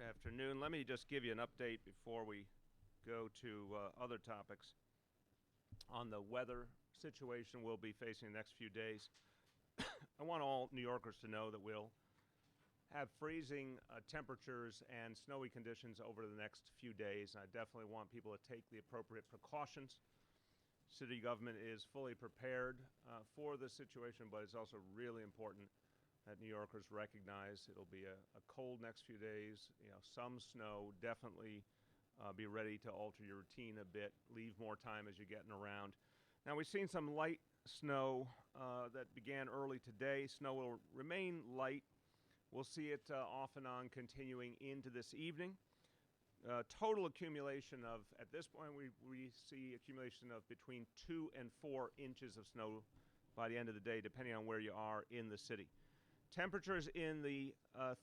Afternoon. Let me just give you an update before we go to other topics on the weather situation we'll be facing the next few days. I want all New Yorkers to know that we'll have freezing temperatures and snowy conditions over the next few days. And I definitely want people to take the appropriate precautions. City government is fully prepared for this situation, but it's also really important that New Yorkers recognize it'll be a cold next few days, some snow. Definitely be ready to alter your routine a bit, leave more time as you're getting around. Now, we've seen some light snow that began early today. Snow will remain light. We'll see it off and on continuing into this evening. Total accumulation of, at this point, we see accumulation of between 2 and 4 inches of snow by the end of the day, depending on where you are in the city. Temperatures in the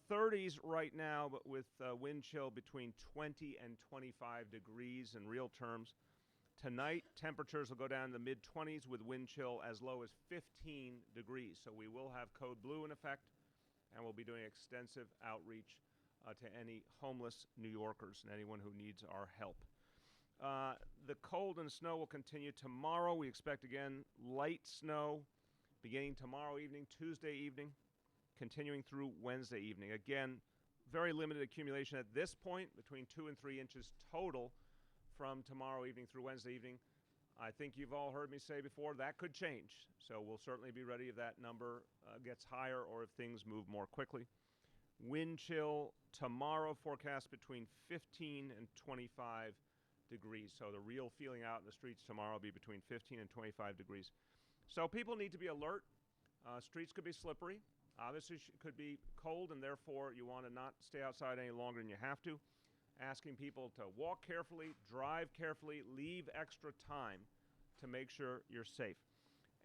30s right now, but with wind chill between 20 and 25 degrees in real terms. Tonight, temperatures will go down in the mid-20s with wind chill as low as 15 degrees. So we will have code blue in effect, and we'll be doing extensive outreach to any homeless New Yorkers and anyone who needs our help. The cold and snow will continue tomorrow. We expect, again, light snow beginning tomorrow evening, Tuesday evening, continuing through Wednesday evening. Again, very limited accumulation at this point, between 2 and 3 inches total from tomorrow evening through Wednesday evening. I think you've all heard me say before, that could change. So we'll certainly be ready if that number gets higher or if things move more quickly. Wind chill tomorrow forecast between 15 and 25 degrees. So the real feeling out in the streets tomorrow will be between 15 and 25 degrees. So people need to be alert. Streets could be slippery. Obviously, it could be cold, and therefore you want to not stay outside any longer than you have to. Asking people to walk carefully, drive carefully, leave extra time to make sure you're safe.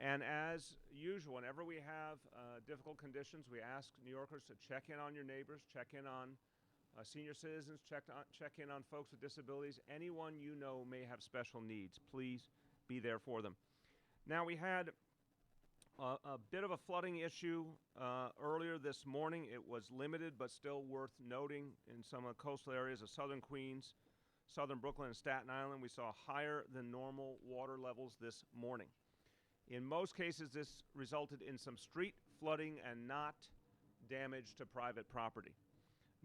And as usual, whenever we have difficult conditions, we ask New Yorkers to check in on your neighbors, check in on senior citizens, check in on folks with disabilities. Anyone you know may have special needs. Please be there for them. Now, we had a bit of a flooding issue earlier this morning. It was limited, but still worth noting in some of the coastal areas of southern Queens, southern Brooklyn, and Staten Island. We saw higher than normal water levels this morning. In most cases, this resulted in some street flooding and not damage to private property.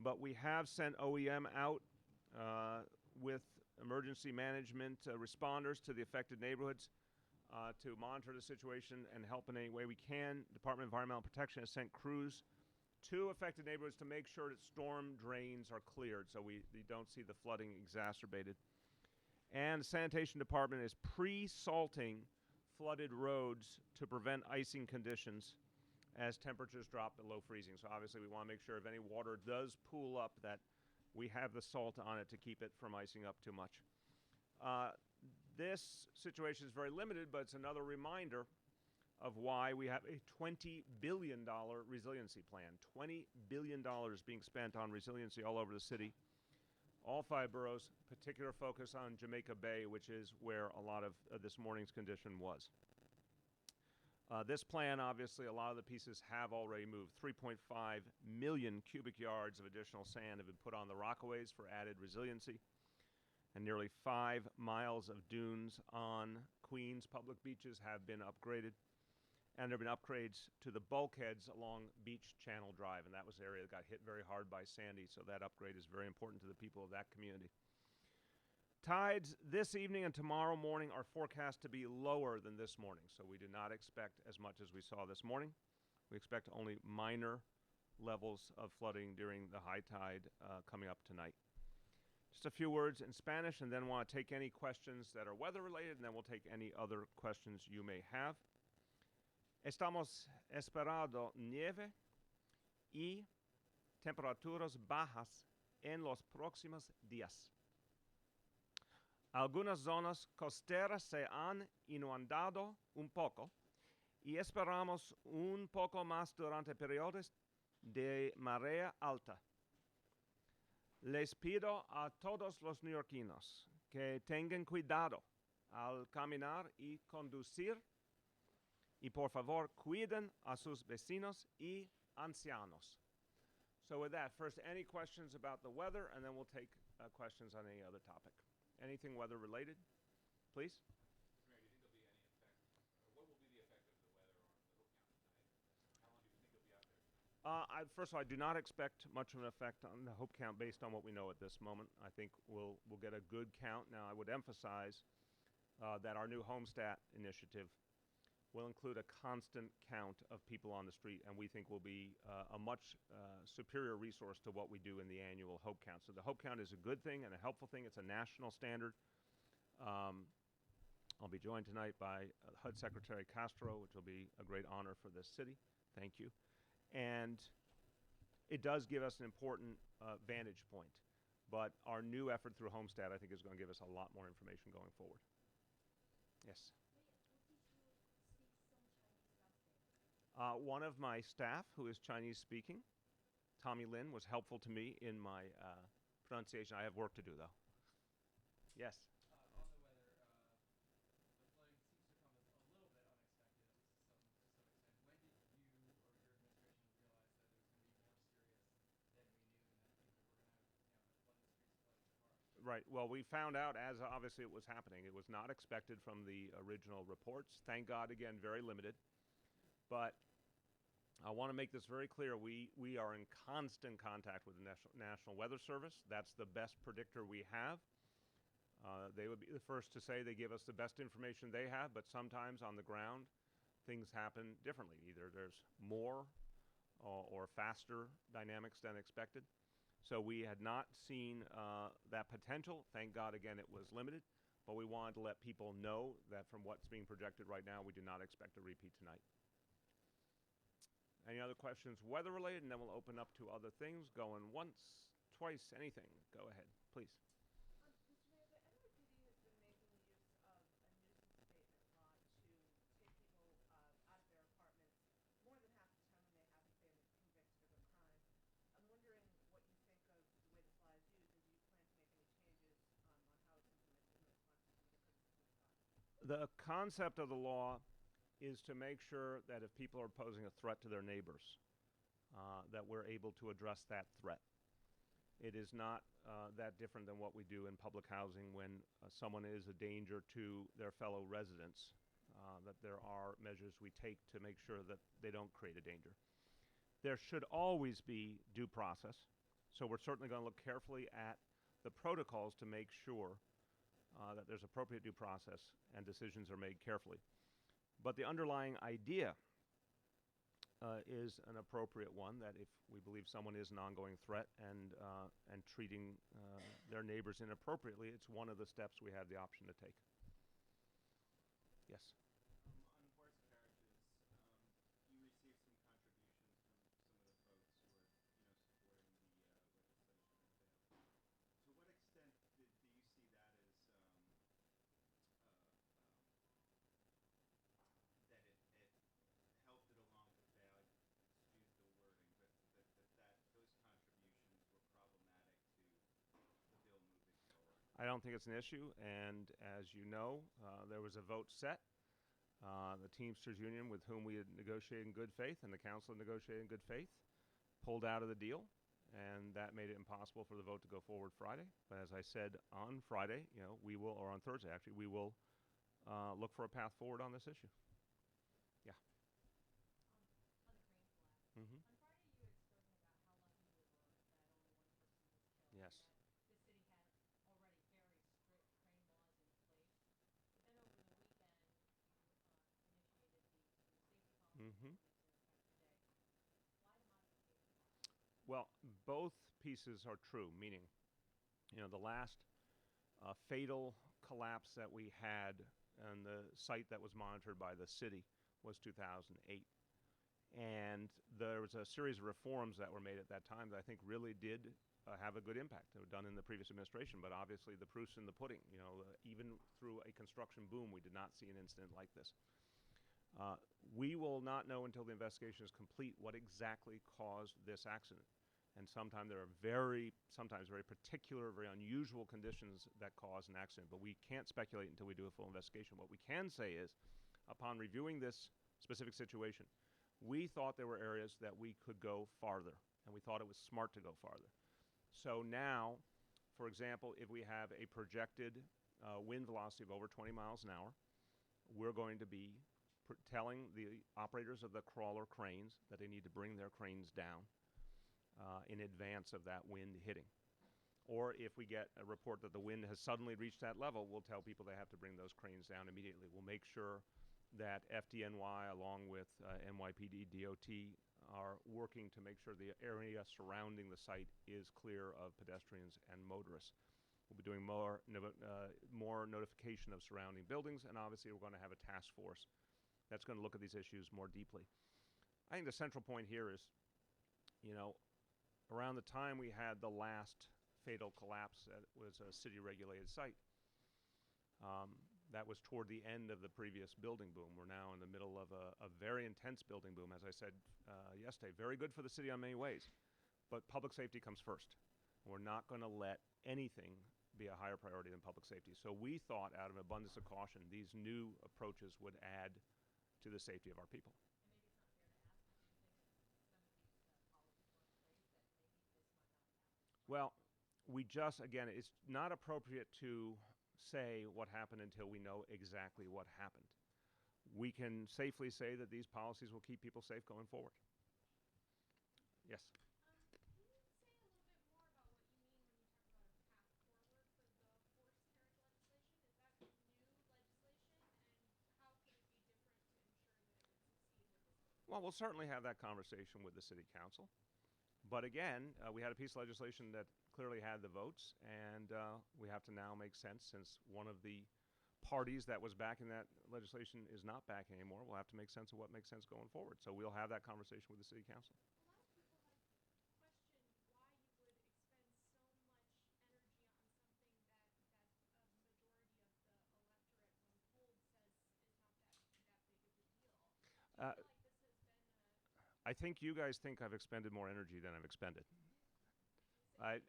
But we have sent OEM out with emergency management responders to the affected neighborhoods to monitor the situation and help in any way we can. Department of Environmental Protection has sent crews to affected neighborhoods to make sure that storm drains are cleared so we don't see the flooding exacerbated. And the Sanitation Department is pre-salting flooded roads to prevent icing conditions as temperatures drop below freezing. So obviously we want to make sure if any water does pool up that we have the salt on it to keep it from icing up too much. This situation is very limited, but it's another reminder of why we have a $20 billion resiliency plan. $20 billion being spent on resiliency all over the city. All 5 boroughs, particular focus on Jamaica Bay, which is where a lot of this morning's condition was. This plan, obviously, a lot of the pieces have already moved. 3.5 million cubic yards of additional sand have been put on the Rockaways for added resiliency. And nearly 5 miles of dunes on Queens public beaches have been upgraded. And there have been upgrades to the bulkheads along Beach Channel Drive, and that was the area that got hit very hard by Sandy, so that upgrade is very important to the people of that community. Tides this evening and tomorrow morning are forecast to be lower than this morning, so we do not expect as much as we saw this morning. We expect only minor levels of flooding during the high tide coming up tonight. Just a few words in Spanish, and then want to take any questions that are weather-related, and then we'll take any other questions you may have. Estamos esperando nieve y temperaturas bajas en los próximos días. Algunas zonas costeras se han inundado un poco y esperamos un poco más durante periodos de marea alta. Les pido a todos los neoyorquinos que tengan cuidado al caminar y conducir y por favor cuiden a sus vecinos y ancianos. So with that, first, any questions about the weather, and then we'll take questions on any other topic. Anything weather related, please? First of all, I do not expect much of an effect on the hope count based on what we know at this moment. I think we'll get a good count. Now, I would emphasize that our new Homestat initiative will include a constant count of people on the street, and we think will be a much superior resource to what we do in the annual hope count. So the hope count is a good thing and a helpful thing. It's a national standard. I'll be joined tonight by HUD Secretary Castro, which will be a great honor for this city. Thank you. And it does give us an important vantage point. But our new effort through Homestat, I think, is going to give us a lot more information going forward. Yes? One of my staff, who is Chinese speaking, Tommy Lin, was helpful to me in my pronunciation. I have work to do, though. Yes? Right. Well, we found out as obviously it was happening. It was not expected from the original reports. Thank God, again, very limited. But I want to make this very clear. We are in constant contact with the National Weather Service. That's the best predictor we have. They would be the first to say they give us the best information they have, but sometimes on the ground, things happen differently. Either there's more or faster dynamics than expected. So we had not seen that potential. Thank God, again, it was limited. But we wanted to let people know that from what's being projected right now, we do not expect a repeat tonight. Any other questions weather-related? And then we'll open up to other things. Going once, twice, anything. Go ahead, please. The concept of the law is to make sure that if people are posing a threat to their neighbors, that we're able to address that threat. It is not that different than what we do in public housing when someone is a danger to their fellow residents, that there are measures we take to make sure that they don't create a danger. There should always be due process, so we're certainly going to look carefully at the protocols to make sure that there's appropriate due process and decisions are made carefully. But the underlying idea is an appropriate one, that if we believe someone is an ongoing threat and treating their neighbors inappropriately, it's one of the steps we have the option to take. Yes? I don't think it's an issue, and as you know, there was a vote set. The Teamsters Union, with whom we had negotiated in good faith, and the council negotiated in good faith, pulled out of the deal, and that made it impossible for the vote to go forward Friday. But as I said, on Friday, we will, or on Thursday actually, we will look for a path forward on this issue. Yeah. Mm-hmm. Yes. Mm-hmm. Well, both pieces are true, meaning, the last fatal collapse that we had on the site that was monitored by the city was 2008. And there was a series of reforms that were made at that time that I think really did have a good impact. They were done in the previous administration, but obviously the proof's in the pudding. Even through a construction boom, we did not see an incident like this. We will not know until the investigation is complete what exactly caused this accident. And sometimes there are sometimes very particular, very unusual conditions that cause an accident. But we can't speculate until we do a full investigation. What we can say is, upon reviewing this specific situation, we thought there were areas that we could go farther. and we thought it was smart to go farther. So now, for example, if we have a projected wind velocity of over 20 miles an hour, we're going to be telling the operators of the crawler cranes that they need to bring their cranes down in advance of that wind hitting. Or if we get a report that the wind has suddenly reached that level, we'll tell people they have to bring those cranes down immediately. We'll make sure that FDNY, along with NYPD, DOT, are working to make sure the area surrounding the site is clear of pedestrians and motorists. We'll be doing more notification of surrounding buildings, and obviously we're going to have a task force that's going to look at these issues more deeply. I think the central point here is, you know, around the time we had the last fatal collapse that was a city-regulated site, that was toward the end of the previous building boom. We're now in the middle of a very intense building boom, as I said yesterday. Very good for the city on many ways, but public safety comes first. We're not going to let anything be a higher priority than public safety. So we thought, out of an abundance of caution, these new approaches would add to the safety of our people. Well, we just, again, it's not appropriate to say what happened until we know exactly what happened. We can safely say that these policies will keep people safe going forward. Yes? Can you say a little bit more about what you mean when you talk about a path forward for the forced carriage legislation? Is that new legislation, and how could it be different to ensure that it would succeed with this bill? Well, we'll certainly have that conversation with the City Council. But again, we had a piece of legislation that clearly had the votes, and we have to now make sense, since one of the parties that was backing that legislation is not backing anymore. We'll have to make sense of what makes sense going forward. So we'll have that conversation with the City Council. A lot of people have questioned why you would expend so much energy on something that a majority of the electorate, when polled, says is not that big of a deal. Do you feel like this has been I think you guys think I've expended more energy than I've expended. you didn't try very hard?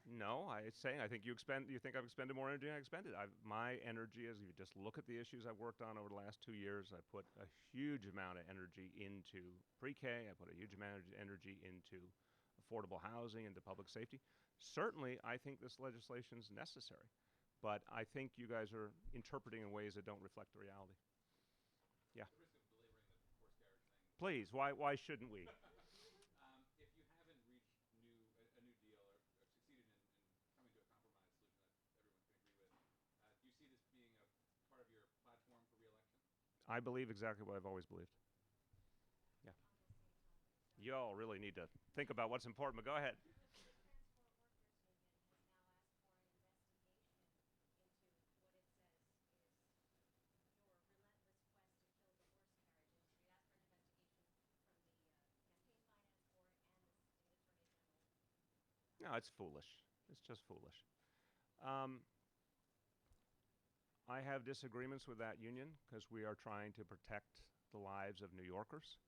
No, it's saying I think you think I've expended more energy than I expended. My energy, as you just look at the issues I've worked on over the last 2 years, I put a huge amount of energy into pre-K. I put a huge amount of energy into affordable housing, into public safety. Certainly, I think this legislation is necessary, but I think you guys are interpreting in ways that don't reflect the reality. Yeah. At the risk of belaboring the forced carriage thing. Please, why shouldn't we? If you haven't reached a new deal or succeeded in coming to a compromise solution that everyone can agree with, do you see this being a part of your platform for re-election? I believe exactly what I've always believed. Yeah. You all really need to think about what's important, but go ahead. The Transport Workers Union has now asked for an investigation into what it says is your relentless quest to kill the horse carriage industry. Asked for an investigation from the Campaign Finance Board and the State Attorney General. No, it's foolish. It's just foolish. I have disagreements with that union because we are trying to protect the lives of New Yorkers,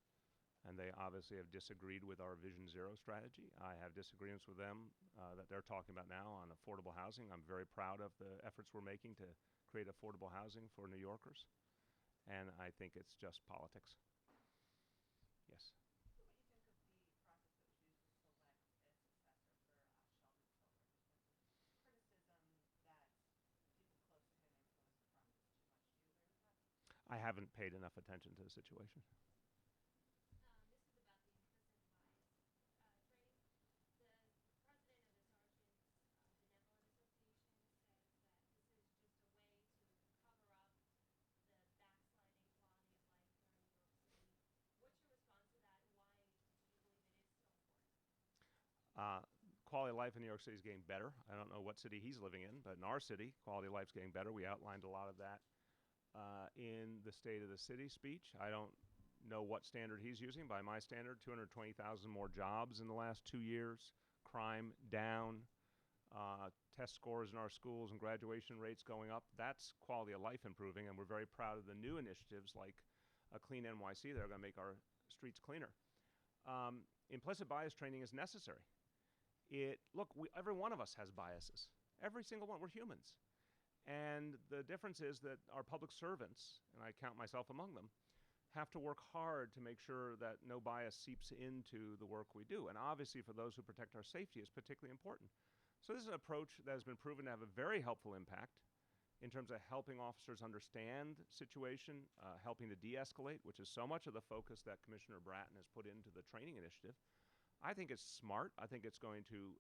and they obviously have disagreed with our Vision Zero strategy. I have disagreements with them that they're talking about now on affordable housing. I'm very proud of the efforts we're making to create affordable housing for New Yorkers, and I think it's just politics. Yes? What do you think of the process that was used to select a successor for Sheldon Silver? There's been some criticism that people close to him influenced the process too much. Do you agree with that? I haven't paid enough attention to the situation. This is about the implicit bias training. The president of the Sergeants Benevolent Association says that this is just a way to cover up the backsliding quality of life here in New York City. What's your response to that? Why do you believe it is so important? Quality of life in New York City is getting better. I don't know what city he's living in, but in our city, quality of life is getting better. We outlined a lot of that in the State of the City speech. I don't know what standard he's using. By my standard, 220,000 more jobs in the last 2 years, crime down, test scores in our schools and graduation rates going up. That's quality of life improving, and we're very proud of the new initiatives like a Clean NYC that are going to make our streets cleaner. Implicit bias training is necessary. Look, every one of us has biases. Every single one. We're humans. And the difference is that our public servants, and I count myself among them, have to work hard to make sure that no bias seeps into the work we do. And obviously, for those who protect our safety, is particularly important. So this is an approach that has been proven to have a very helpful impact in terms of helping officers understand situation, helping to de-escalate, which is so much of the focus that Commissioner Bratton has put into the training initiative. I think it's smart. I think it's going to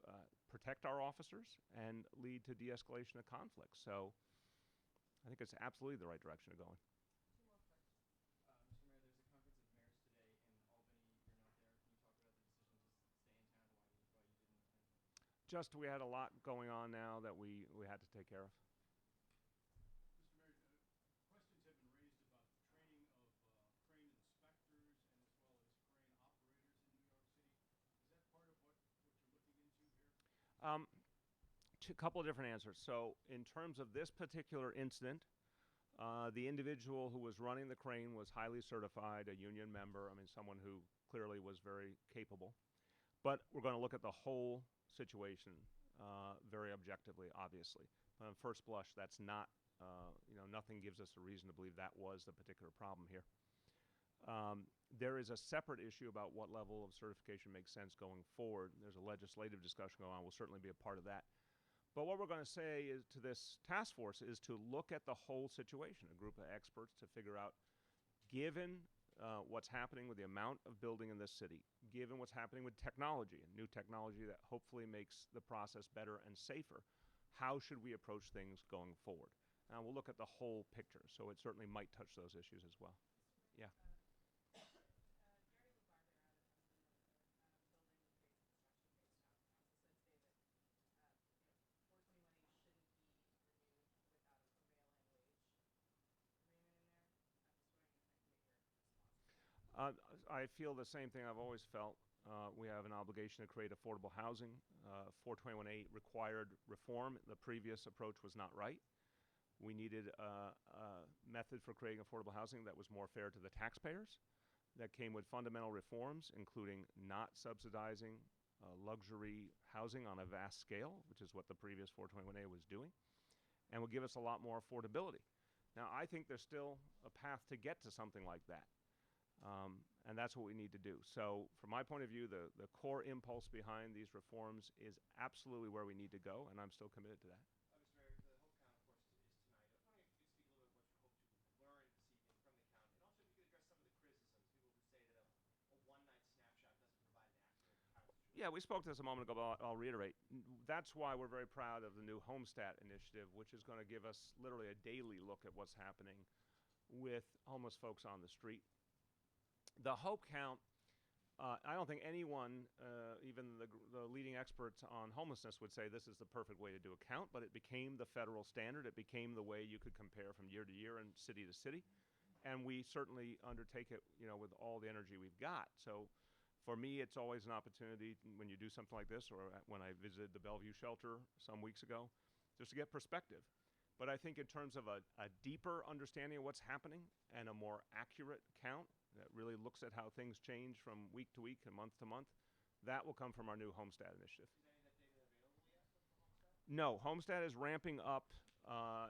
protect our officers and lead to de-escalation of conflict. So I think it's absolutely the right direction to go in. Two more questions. Mr. Mayor, there's a conference of mayors today in Albany. You're not there. Can you talk about the decision to stay in town and why you didn't attend? Just we had a lot going on now that we had to take care of. Mr. Mayor, questions have been raised about the training of crane inspectors and as well as crane operators in New York City. Is that part of what you're looking into here? A couple of different answers. So in terms of this particular incident, the individual who was running the crane was highly certified, a union member, I mean, someone who clearly was very capable. But we're going to look at the whole situation very objectively, obviously. But on first blush, that's not, nothing gives us a reason to believe that was the particular problem here. There is a separate issue about what level of certification makes sense going forward. There's a legislative discussion going on. We'll certainly be a part of that. But what we're going to say is to this task force is to look at the whole situation, a group of experts to figure out, given what's happening with the amount of building in this city, given what's happening with technology, and new technology that hopefully makes the process better and safer, how should we approach things going forward? And we'll look at the whole picture, so it certainly might touch those issues as well. Yeah. Jerry Lugar there out of building phase construction phase council said today that 421A shouldn't be renewed without a prevailing wage agreement in there. I'm just wondering if I can get your response. I feel the same thing I've always felt. We have an obligation to create affordable housing. 421A required reform. The previous approach was not right. We needed a method for creating affordable housing that was more fair to the taxpayers, that came with fundamental reforms, including not subsidizing luxury housing on a vast scale, which is what the previous 421A was doing, and would give us a lot more affordability. Now, I think there's still a path to get to something like that. And that's what we need to do. So from my point of view, the core impulse behind these reforms is absolutely where we need to go, and I'm still committed to that. Mr. Mayor, the Hope Count, of course, is tonight. I was wondering if you could speak a little bit what you hope to learn this evening from the count, and also if you could address some of the criticisms, people who say that a one-night snapshot doesn't provide an accurate count. Yeah, we spoke to this a moment ago, but I'll reiterate. That's why we're very proud of the new Homestat initiative, which is going to give us literally a daily look at what's happening with homeless folks on the street. The Hope Count, I don't think anyone, even the leading experts on homelessness, would say this is the perfect way to do a count, but it became the federal standard. It became the way you could compare from year to year and city to city. And we certainly undertake it, with all the energy we've got. So for me, it's always an opportunity when you do something like this, or when I visited the Bellevue shelter some weeks ago, just to get perspective. But I think in terms of a deeper understanding of what's happening and a more accurate count that really looks at how things change from week to week and month to month, that will come from our new Homestat initiative. Is any of that data available yet from Homestat? No, Homestat is ramping up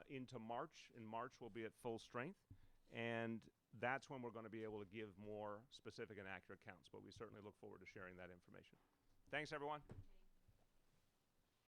into March. In March, we'll be at full strength, and that's when we're going to be able to give more specific and accurate counts, but we certainly look forward to sharing that information. Thanks, everyone.